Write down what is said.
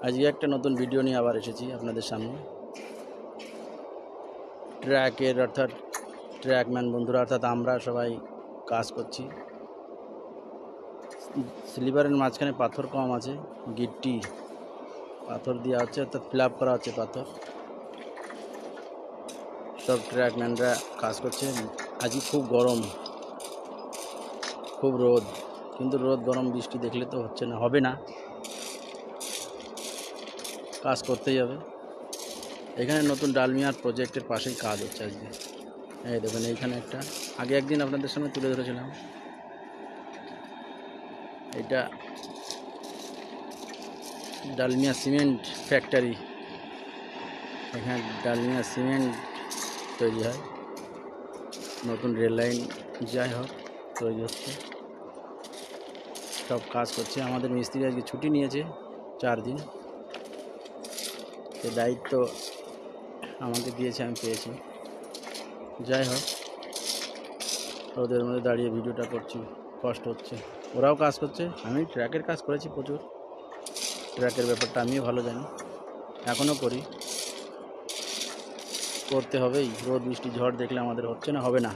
আজকে একটা নতুন ভিডিও নিয়ে আবার এসেছি আপনাদের সামনে। ট্র্যাকের অর্থাৎ ট্র্যাকম্যান বন্ধুরা অর্থাৎ আমরা সবাই কাজ করছি। স্লিপারের মাঝখানে পাথর কম আছে, গিট্টি পাথর দেওয়া হচ্ছে অর্থাৎ ফিল আপ করা হচ্ছে পাথর। সব ট্র্যাকম্যানরা কাজ করছে। আজকে খুব গরম, খুব রোদ, কিন্তু রোদ গরম বৃষ্টি দেখলে তো হচ্ছে না, হবে না, কাজ করতেই হবে। এখানে নতুন ডালমিয়ার প্রজেক্টের পাশেই কাজ হচ্ছে আজকে। এই দেখুন, এইখানে একটা আগে একদিন আপনাদের সামনে তুলে ধরেছিলাম। এটা ডালমিয়া সিমেন্ট ফ্যাক্টরি। এখানে ডালমিয়া সিমেন্ট তৈরি হয়, নতুন রেল লাইন যাই হোক তৈরি হচ্ছে, সব কাজ করছে। আমাদের মিস্ত্রি আজকে ছুটি নিয়েছে 4 দিন, সে দায়িত্ব আমাকে দিয়েছে, আমি পেয়েছি। যাই হোক, ওদের মধ্যে দাঁড়িয়ে ভিডিওটা করছি, কষ্ট হচ্ছে। ওরাও কাজ করছে, আমি ট্র্যাকের কাজ করেছি প্রচুর। ট্র্যাকের ব্যাপারটা আমিও ভালো জানি, এখনও করি, করতে হবেই। রোদ বৃষ্টি ঝড় দেখলে আমাদের হচ্ছে না, হবে না।